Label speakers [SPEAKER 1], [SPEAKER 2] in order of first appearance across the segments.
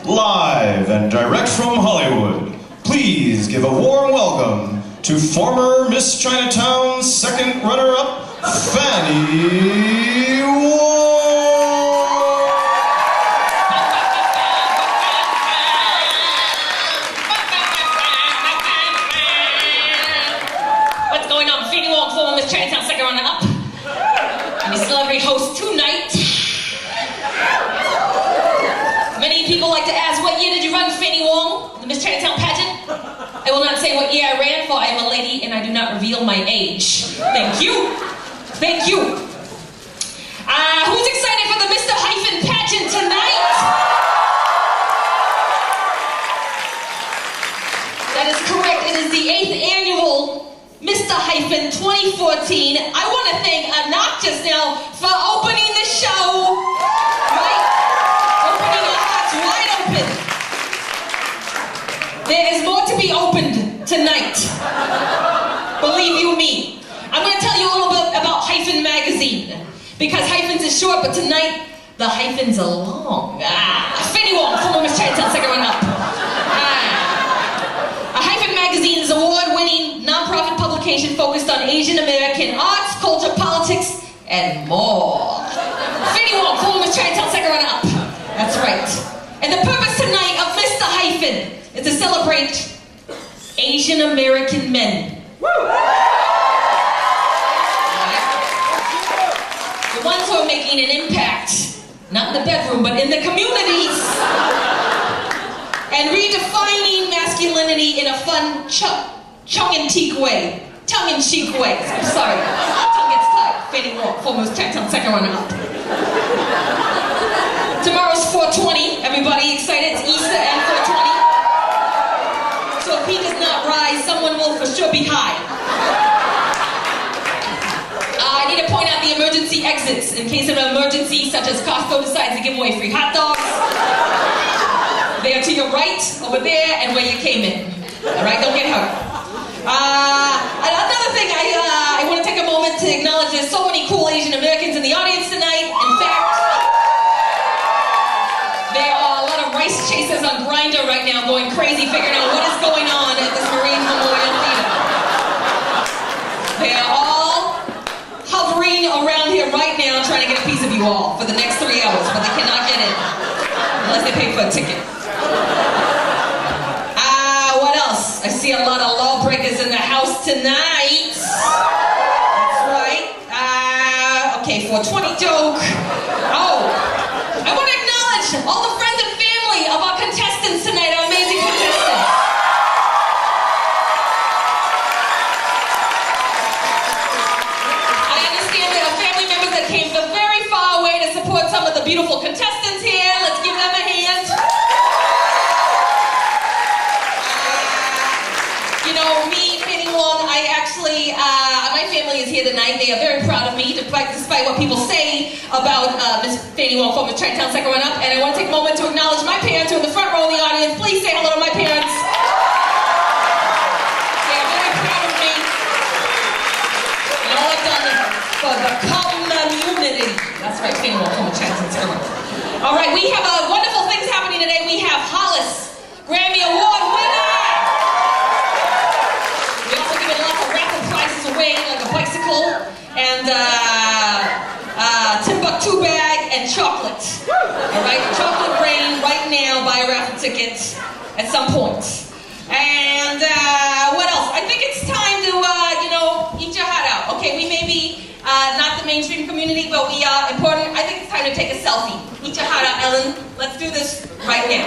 [SPEAKER 1] live and direct from Hollywood. Please give a warm welcome to former Miss Chinatown's second runner-up, Fanny Wong.
[SPEAKER 2] What's going on? Fanny Wong, former Miss Chinatown's second runner-up. I'm the celebrity host tonight. Many people like to ask, what year did you run, Fanny Wong, the Miss Chinatown pageant? I will not say what year I ran, for I am a lady and I do not reveal my age. Thank you. Thank you. Who's excited for the Mr. Hyphen pageant tonight? That is correct. It is the 8th annual Mr. Hyphen 2014. I want to thank ANAK just now for opening the show. Right? Opening our hearts wide open. There is more to be opened tonight. Believe you me. I'm going to tell you a little bit about Hyphen magazine. Because Hyphens is short, but tonight, the hyphens are long. Fanny Wong, former Miss Chantal, second one up. Hyphen magazine is an award-winning, non-profit publication focused on Asian American arts, culture, politics, and more. Fanny Wong, former Miss Chantal, second one up. That's right. And the purpose tonight of Mr. Hyphen is to celebrate Asian American men. Woo! The ones who are making an impact, not in the bedroom, but in the communities. And redefining masculinity in a fun, tongue-in-cheek way. Tongue-in-cheek way. I'm sorry. Tongue gets tied. Fanny Wong, former Miss Chantal, second one up. Tomorrow's 420. Everybody excited? It's Easter and 420. So if he does not rise, someone will for sure be high. I need to point out the emergency exits in case of an emergency, such as Costco decides to give away free hot dogs. They are to your right, over there, and where you came in. All right, don't get hurt. Another thing, I want to take a moment to acknowledge there's so many cool Asian Americans in the audience tonight. In fact, there are a lot of rice chasers on Grindr right now going crazy figuring out what is going on at this Marine Memorial Theater. They are all hovering around here right now trying to get a piece of you all for the next 3 hours, but they cannot get in unless they pay for a ticket. What else? I see a lot of lawbreakers in the house tonight. That's right. Okay, 420 joke. Oh, I want to acknowledge all the friends and family of our contestants tonight, our amazing contestants. I understand there are family members that came from very far away to support some of the beautiful contestants here. Let's give them a hand. You know, me, Fanny Wong, I actually, my family is here tonight. They are very proud of me, despite what people say about Miss Fanny Wong, former Chinatown second one up. And I want to take a moment to acknowledge my parents who are in the front row of the audience. Please say hello to my parents. They are very proud of me. And all I've done for the community. That's right, Fanny Wong, former Chinatown second one up. All right, we have wonderful things happening today. We have Hollis, Grammy Award winner. Away like a bicycle and Timbuktu bag and chocolate. All right, chocolate rain right now. Buy a raffle ticket at some point. And what else? I think it's time to eat your heart out. Okay, we may be not the mainstream community, but we are important. I think it's time to take a selfie. Eat your heart out, Ellen. Let's do this right now.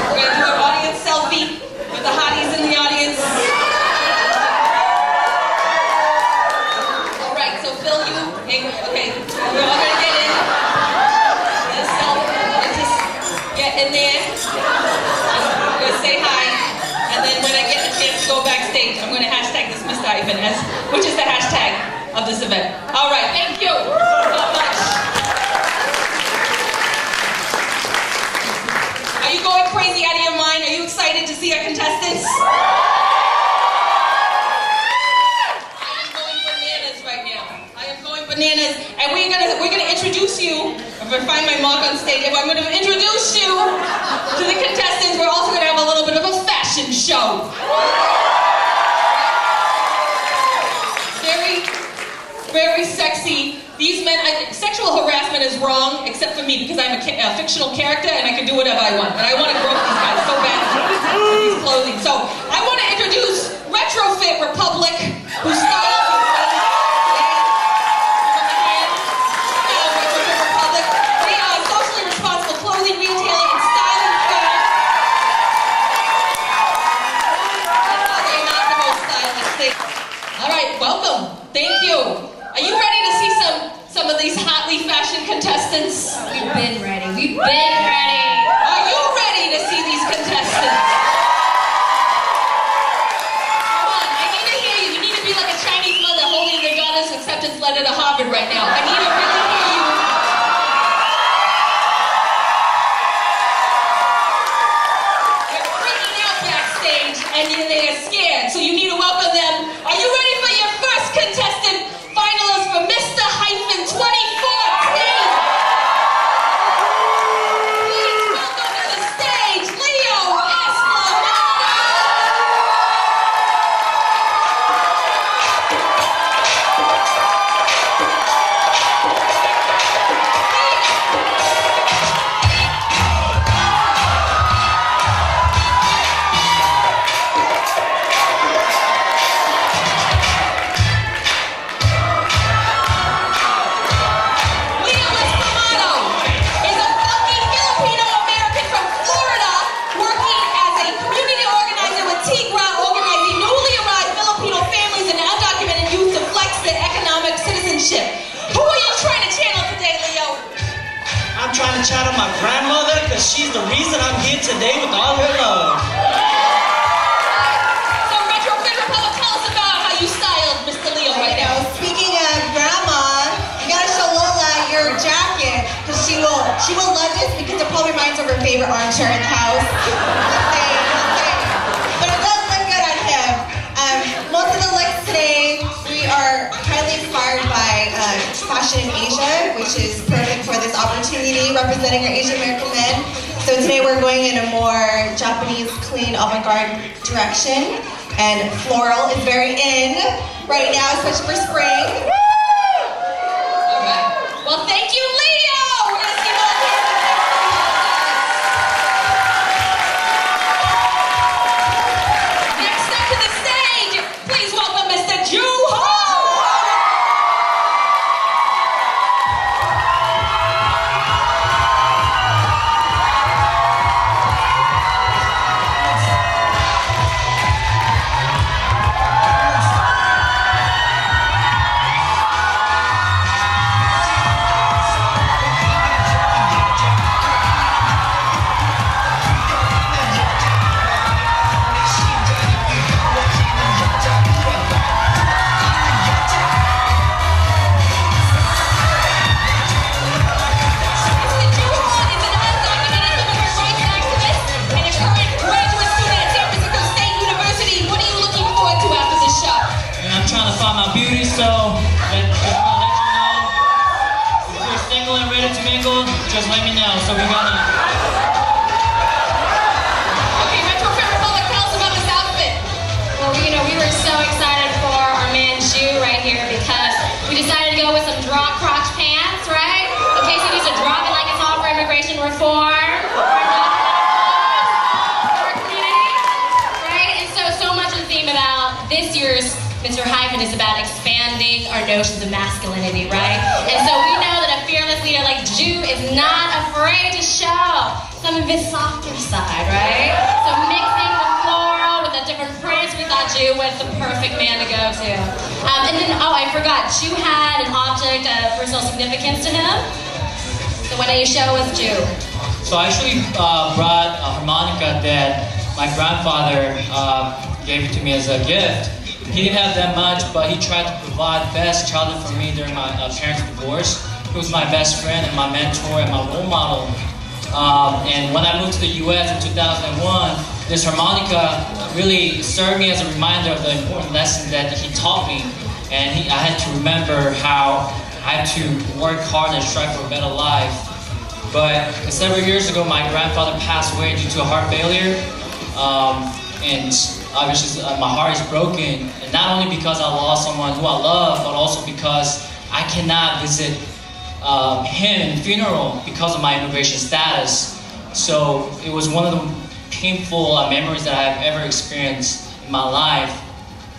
[SPEAKER 2] We're gonna do an audience selfie with the hotties in the audience. Okay, we're all gonna get in. Just get in there. I'm gonna say hi. And then when I get the chance to go backstage, I'm gonna hashtag this Mr. Hyphen, which is the hashtag of this event. All right, thank you so much. Are you going crazy out of your mind? Are you excited to see our contestants? Bananas, and we're gonna introduce you. If I find my mark on stage, I'm gonna introduce you is wrong, except for me, because I'm a fictional character and I can do whatever I want. And I want to grope these guys so bad with these clothing. So I want to introduce Retrofit Republic, who styled Retrofit Republic. They are socially responsible clothing retailing and styling firm. They're not the most stylish thing. All right, welcome. Thank you. Are you ready to see some of these hotly fashioned contestants?
[SPEAKER 3] We've been ready. We've been ready.
[SPEAKER 2] Are you ready to see these contestants? Come on, I need to hear you. You need to be like a Chinese mother holding their daughter's acceptance letter to Harvard right now. I need to really hear you. They're freaking out backstage and they're scared, so you need to welcome them. Are you ready for your first contestant? Finalist for Mr. Hyphen 2014. Please welcome to the stage, Leo Esclamado. Leo Esclamado is a funky Filipino-American from Florida working as a community organizer with Tigra, organizing newly arrived Filipino families and undocumented youth to flex their economic citizenship. Who are you trying to channel today, Leo?
[SPEAKER 4] I'm trying to channel my grandmother because she's the reason I'm here today with all her love.
[SPEAKER 2] So Retrofit Republic, tell us about how you styled Mr. Leo right now.
[SPEAKER 5] Speaking of grandma, you gotta show Lola your jacket because she will love this because it probably reminds her of her favorite armchair in the house. Okay. But it does look good on him. Most of the looks today we are highly inspired by fashion in Asia, which is perfect for this opportunity representing our Asian American men. So today we're going in a more Japanese, clean, avant-garde direction. And floral is very in right now, especially for spring.
[SPEAKER 2] All right. Well, thank you, Leo. We're gonna see what next up to the stage. Please welcome Mr. Jung.
[SPEAKER 4] Just let me know, so we're gonna...
[SPEAKER 2] Okay, Retrofit Republic, tell us about this outfit.
[SPEAKER 3] Well, we were so excited for our man Jung right here because we decided to go with some drop crotch pants, right? In case he needs to drop it like it's all for immigration reform. Right? And so much of the theme about this year's Mr. Hyphen is about expanding our notions of masculinity, right? And so we know that a fearless leader like Jung is not afraid to show some of his softer side, right? So mixing the floral with the different prints, we thought Jung was the perfect man to go to. And then, I forgot, Jung had an object of personal significance to him. So why don't you show us Jung?
[SPEAKER 4] So I actually brought a harmonica that my grandfather gave it to me as a gift. He didn't have that much, but he tried to provide best childhood for me during my parents' divorce. He was my best friend and my mentor and my role model. And when I moved to the US in 2001, this harmonica really served me as a reminder of the important lesson that he taught me. And I had to remember how I had to work hard and strive for a better life. But several years ago, my grandfather passed away due to a heart failure. And obviously my heart is broken, and not only because I lost someone who I love, but also because I cannot visit him in funeral because of my immigration status. So it was one of the painful memories that I've ever experienced in my life.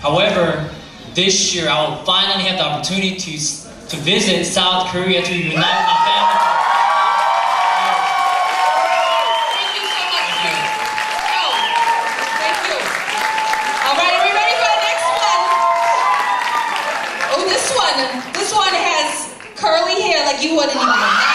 [SPEAKER 4] However, this year I will finally have the opportunity to visit South Korea to unite with my family.
[SPEAKER 2] Thank you so much. Thank you. All right, are we ready for the next one? Oh, this one has curly hair like you wouldn't even imagine.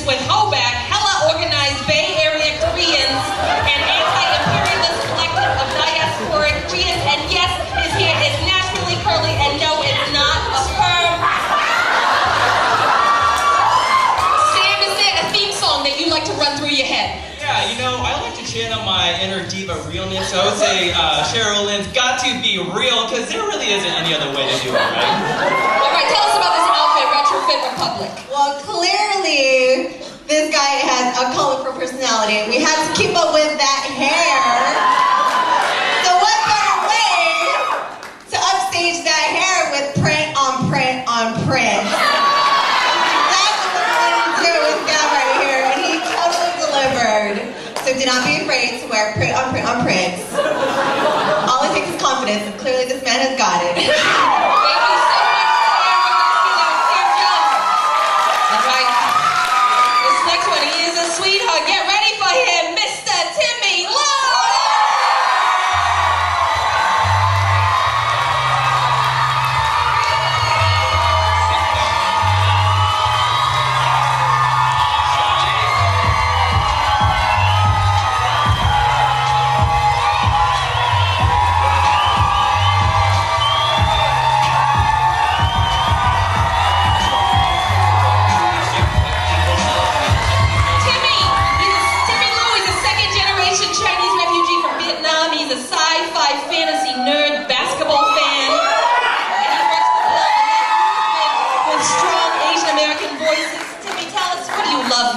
[SPEAKER 2] With Hobak, Hella organized Bay Area Koreans, an anti-imperialist collective of diasporic Koreans, and yes, his hair is naturally curly, and no, it's not a perm. Sam, is there a theme song that you like to run through your head?
[SPEAKER 6] Yeah, you know, I like to channel my inner diva realness, so I would say Cheryl Lynn's got to be real, because there really isn't any other way to do it, right?
[SPEAKER 2] All right, tell us about this outfit, Retrofit Republic.
[SPEAKER 5] Well, clearly, this guy has a colorful personality. We had to keep up with that hair. So what better way to upstage that hair with print on print on print? That's what we're going to do with this guy right here, and he totally delivered. So do not be afraid to wear print on print on print. All it takes is confidence, and clearly this man has got it.
[SPEAKER 2] Thank you so much, Sam. Jung. All right. This next one, he is a sweetheart. Get ready for him, Mr. Timmy.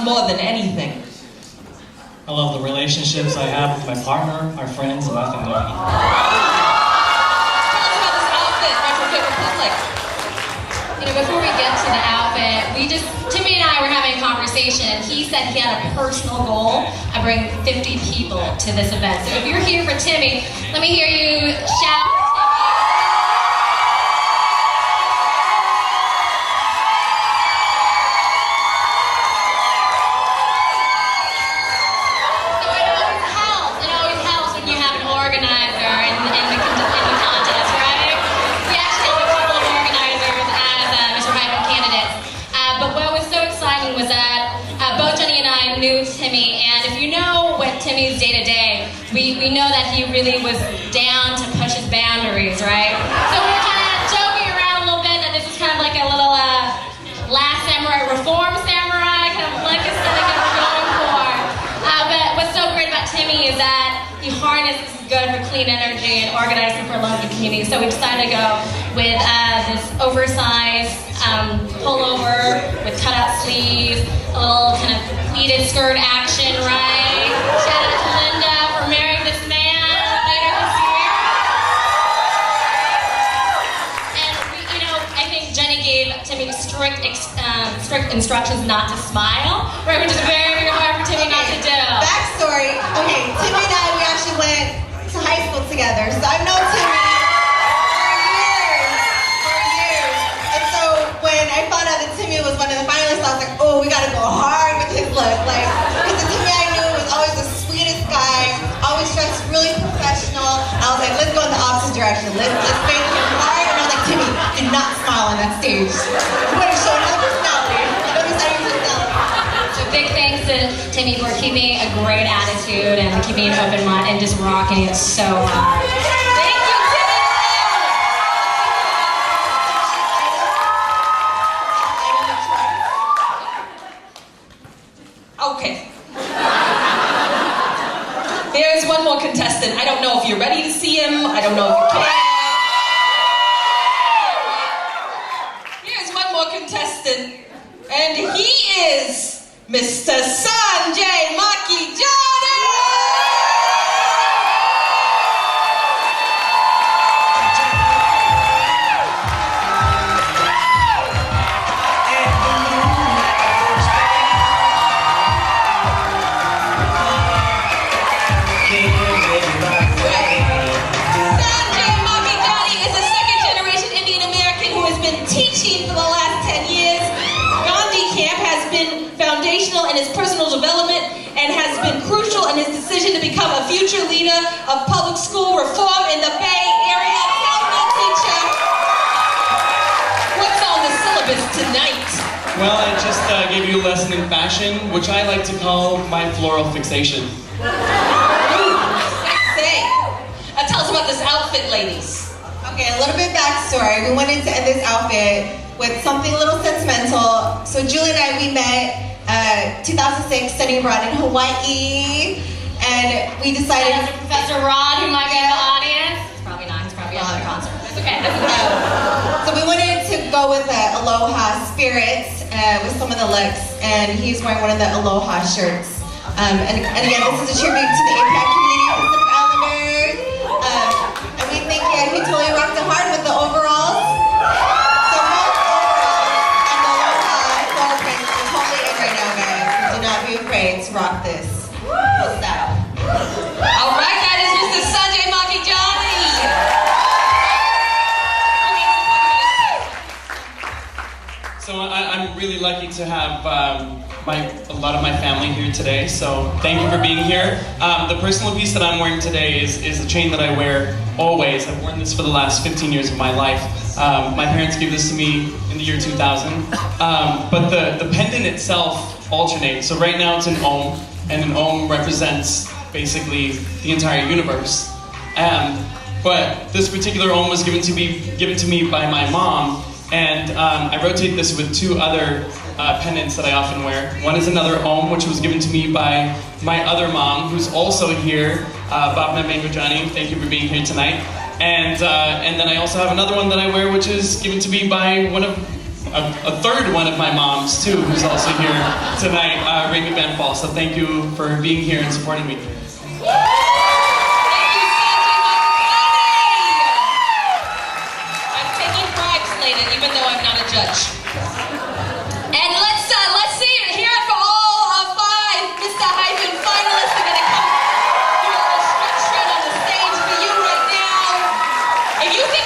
[SPEAKER 2] More than anything.
[SPEAKER 4] I love the relationships I have with my partner, my friends, and my family.
[SPEAKER 2] Tell us about this outfit, Retrofit Republic.
[SPEAKER 3] You know, before we get to the outfit, Timmy and I were having a conversation, and he said he had a personal goal of bringing 50 people to this event. So if you're here for Timmy, let me hear you shout. Timmy, and if you know what Timmy's day-to-day, we know that he really was down to push his boundaries, right? So we were kind of joking around a little bit that this is kind of like a little Last Samurai, Reform Samurai, kind of like aesthetic that we're going for. But what's so great about Timmy is that he harnesses good for clean energy and organizing for local community. So we decided to go with this oversized pullover with cutout sleeves, a little kind of pleated skirt action, right? Shout out to Linda for marrying this man later this year. And I think Jenny gave Timmy strict instructions not to smile, right? Which is very, very hard for Timmy not to do.
[SPEAKER 5] Backstory. Okay, Timmy and I, we actually went to high school together, so I've known Timmy for years. And so when I found out that Timmy was one of the finalists, I was like, oh, we gotta go hard with his look. Like, because the Timmy I knew was always the sweetest guy, always dressed really professional. I was like, let's go in the opposite direction. Let's make him hard. And I was like, Timmy, do not smile on that stage. You better show another personality. Another side of your personality.
[SPEAKER 3] So big thanks to Timmy for keeping a great attitude and keeping an open mind and just rocking it so hard.
[SPEAKER 2] Thank you, Timmy. Okay. There's one more contestant. I don't know if you're ready to see him. I don't know if you can. Here's one more contestant. And he is Mr. Sanjay Makhijani! Sanjay Makhijani is a second-generation Indian American who has been teaching for the last 10 years. Gandhi Camp has been foundational in his personal development and has been crucial in his decision to become a future leader of public school reform in the Bay Area. Tell me, teacher, what's on the syllabus tonight?
[SPEAKER 6] Well, I just gave you a lesson in fashion, which I like to call my floral fixation.
[SPEAKER 2] Say, tell us about this outfit, ladies.
[SPEAKER 5] Okay, a little bit backstory. We wanted to end this outfit with something a little sentimental. So Julie and I, we met 2006 studying abroad in Hawaii, and we decided.
[SPEAKER 3] Shout out to Professor Rod, who might be in the audience. It's probably not. He's probably at the concert. It's okay.
[SPEAKER 5] So we wanted to go with the Aloha spirit with some of the looks, and he's wearing one of the Aloha shirts. And again, this is a tribute to the APAC community, Pacific Islanders. And we think, yeah, he totally rocked it hard with the overalls. So both overalls and the Aloha floral prints are totally in right now, guys. So do not be afraid to rock this style.
[SPEAKER 2] All right, that is Mr. Sanjay Makhijani.
[SPEAKER 6] So I'm really lucky to have a lot of my family here today, so thank you for being here. The personal piece that I'm wearing today is a chain that I wear always. I've worn this for the last 15 years of my life. My parents gave this to me in the year 2000. But the pendant itself alternates. So right now it's an Om, and an Om represents basically the entire universe. But this particular Om was given to me by my mom, and I rotate this with two other pendants that I often wear. One is another Om, which was given to me by my other mom, who's also here, Makhijani. Thank you for being here tonight. And then I also have another one that I wear, which is given to me by a third one of my moms too, who's also here tonight, Remy Van Paul. So thank you for being here and supporting me.
[SPEAKER 2] Even though I'm not a judge. And let's see it. Hear it for all five Mr. Hyphen finalists. They're gonna come do a little stretch on the stage for you right now. If you think